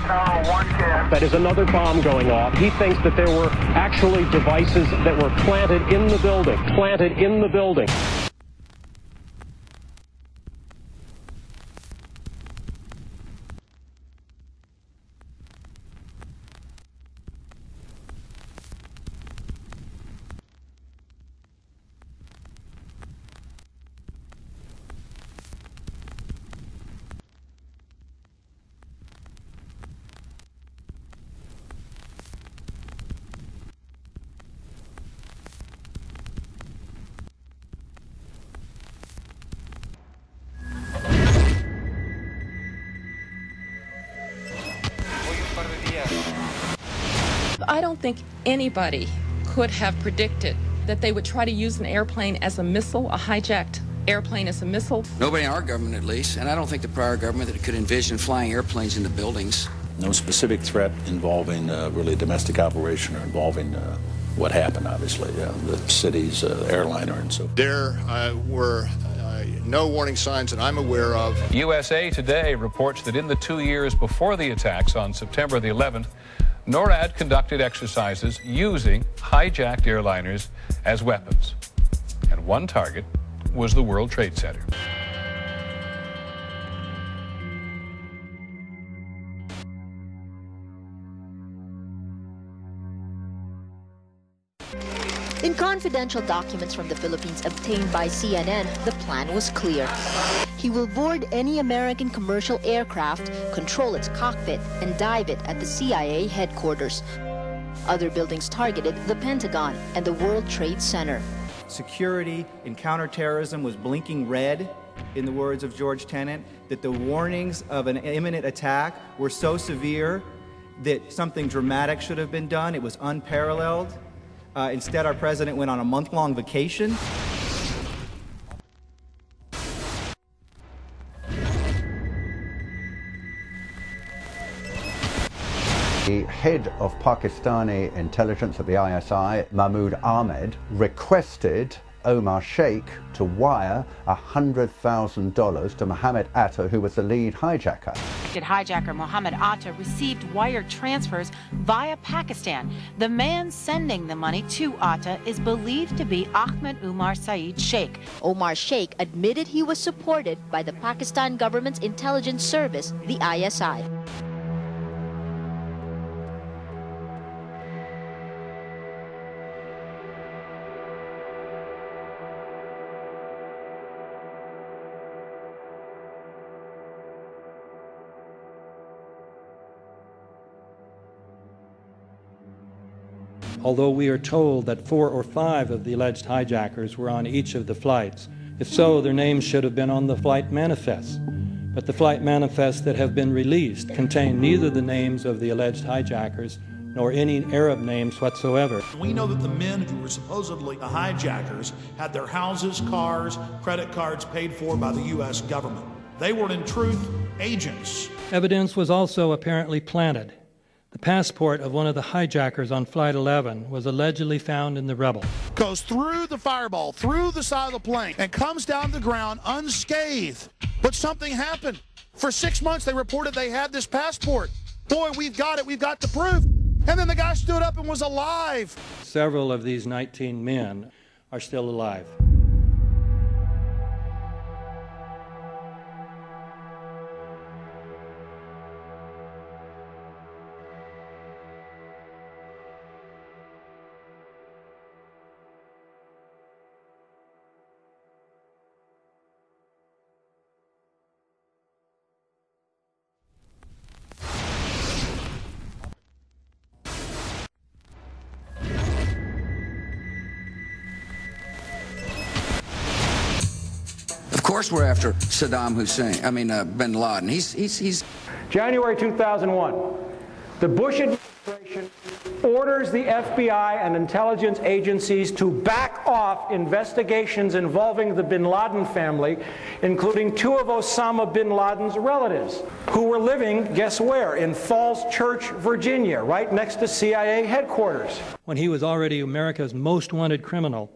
That is another bomb going off. He thinks that there were actually devices that were planted in the building. Planted in the building. I don't think anybody could have predicted that they would try to use an airplane as a missile, a hijacked airplane as a missile. Nobody in our government, at least, and I don't think the prior government that could envision flying airplanes into buildings. No specific threat involving really a domestic operation or involving what happened, obviously, the city's airliner and so forth. There were no warning signs that I'm aware of. USA Today reports that in the 2 years before the attacks on September the 11th, NORAD conducted exercises using hijacked airliners as weapons. And one target was the World Trade Center. In confidential documents from the Philippines obtained by CNN, the plan was clear. He will board any American commercial aircraft, control its cockpit, and dive it at the CIA headquarters. Other buildings targeted the Pentagon and the World Trade Center. Security in counterterrorism was blinking red, in the words of George Tenet, that the warnings of an imminent attack were so severe that something dramatic should have been done. It was unparalleled. Instead, our president went on a month-long vacation. The head of Pakistani intelligence at the ISI, Mahmoud Ahmed, requested Omar Sheikh to wire $100,000 to Mohammed Atta, who was the lead hijacker. Hijacker Mohammed Atta received wire transfers via Pakistan. The man sending the money to Atta is believed to be Ahmed Umar Saeed Sheikh. Omar Sheikh admitted he was supported by the Pakistan government's intelligence service, the ISI. Although we are told that 4 or 5 of the alleged hijackers were on each of the flights. If so, their names should have been on the flight manifests. But the flight manifests that have been released contain neither the names of the alleged hijackers nor any Arab names whatsoever. We know that the men who were supposedly the hijackers had their houses, cars, credit cards paid for by the U.S. government. They were, in truth, agents. Evidence was also apparently planted. The passport of one of the hijackers on Flight 11 was allegedly found in the rubble. Goes through the fireball, through the side of the plane, and comes down the ground unscathed. But something happened. For 6 months, they reported they had this passport. Boy, we've got it. We've got the proof. And then the guy stood up and was alive. Several of these 19 men are still alive. Of course we're after Saddam Hussein, bin Laden. He's January 2001, the Bush administration orders the FBI and intelligence agencies to back off investigations involving the bin Laden family, including 2 of Osama bin Laden's relatives, who were living, guess where, in Falls Church, Virginia, right next to CIA headquarters. When he was already America's most wanted criminal,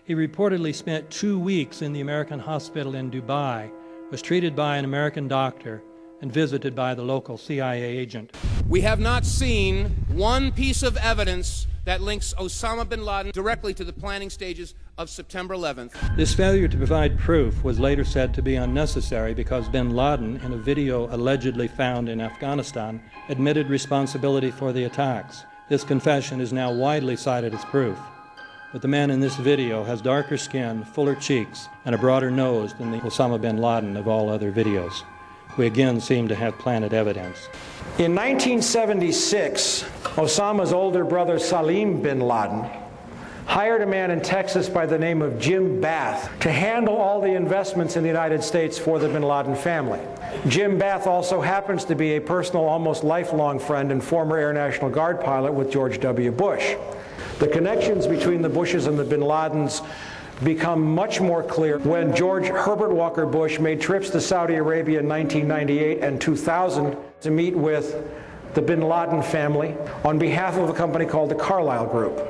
he reportedly spent 2 weeks in the American hospital in Dubai, was treated by an American doctor, and visited by the local CIA agent. We have not seen one piece of evidence that links Osama bin Laden directly to the planning stages of September 11th. This failure to provide proof was later said to be unnecessary because bin Laden, in a video allegedly found in Afghanistan, admitted responsibility for the attacks. This confession is now widely cited as proof. But the man in this video has darker skin, fuller cheeks, and a broader nose than the Osama bin Laden of all other videos. We again seem to have planted evidence. In 1976, Osama's older brother Salim bin Laden hired a man in Texas by the name of Jim Bath to handle all the investments in the United States for the bin Laden family. Jim Bath also happens to be a personal, almost lifelong friend and former Air National Guard pilot with George W. Bush. The connections between the Bushes and the bin Ladens become much more clear when George Herbert Walker Bush made trips to Saudi Arabia in 1998 and 2000 to meet with the bin Laden family on behalf of a company called the Carlyle Group.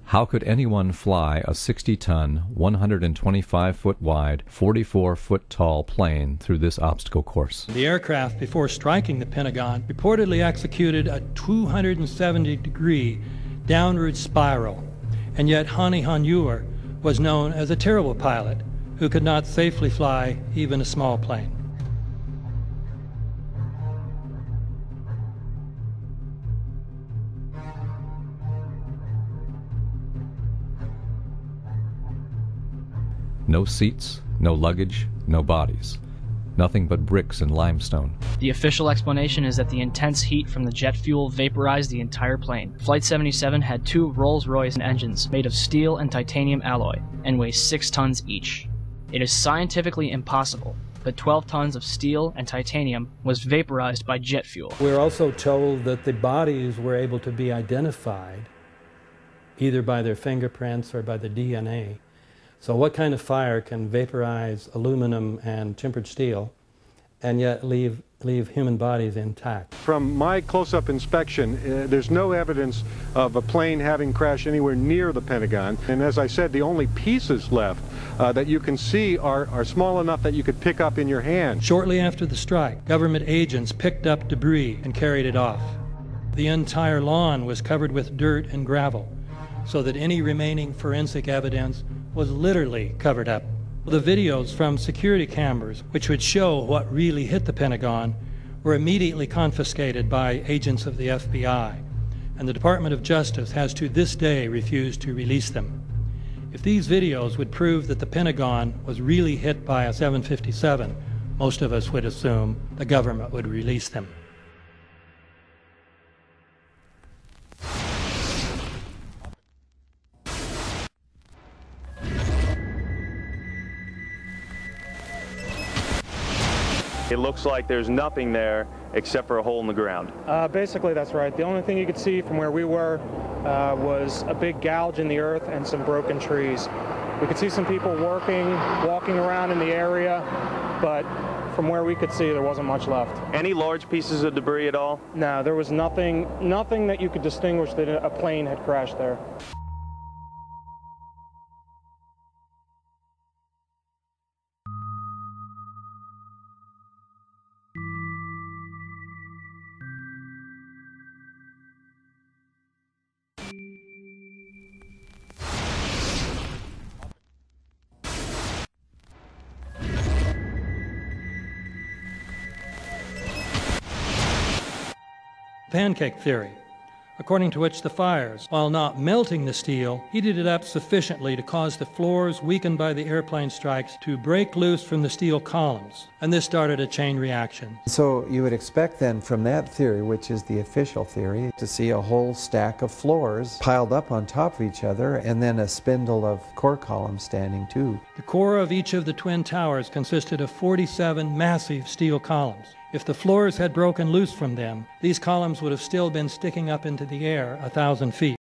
How could anyone fly a 60-ton, 125-foot wide, 44-foot tall plane through this obstacle course? The aircraft, before striking the Pentagon, reportedly executed a 270-degree downward spiral, and yet Hani Hanjour was known as a terrible pilot who could not safely fly even a small plane. No seats, no luggage, no bodies. Nothing but bricks and limestone. The official explanation is that the intense heat from the jet fuel vaporized the entire plane. Flight 77 had 2 Rolls-Royce engines made of steel and titanium alloy and weigh 6 tons each. It is scientifically impossible that 12 tons of steel and titanium was vaporized by jet fuel. We're also told that the bodies were able to be identified either by their fingerprints or by the DNA. So what kind of fire can vaporize aluminum and tempered steel and yet leave human bodies intact? From my close-up inspection, there's no evidence of a plane having crashed anywhere near the Pentagon. And as I said, the only pieces left that you can see are small enough that you could pick up in your hand. Shortly after the strike, government agents picked up debris and carried it off. The entire lawn was covered with dirt and gravel, so that any remaining forensic evidence was literally covered up. The videos from security cameras, which would show what really hit the Pentagon, were immediately confiscated by agents of the FBI, and the Department of Justice has to this day refused to release them. If these videos would prove that the Pentagon was really hit by a 757, most of us would assume the government would release them. It looks like there's nothing there except for a hole in the ground. Basically, that's right. The only thing you could see from where we were was a big gouge in the earth and some broken trees. We could see some people walking around in the area, but from where we could see, there wasn't much left. Any large pieces of debris at all? No, there was nothing that you could distinguish that a plane had crashed there. Pancake theory, according to which the fires, while not melting the steel, heated it up sufficiently to cause the floors weakened by the airplane strikes to break loose from the steel columns, and this started a chain reaction. So you would expect then from that theory, which is the official theory, to see a whole stack of floors piled up on top of each other and then a spindle of core columns standing too. The core of each of the twin towers consisted of 47 massive steel columns. If the floors had broken loose from them, these columns would have still been sticking up into the air 1,000 feet.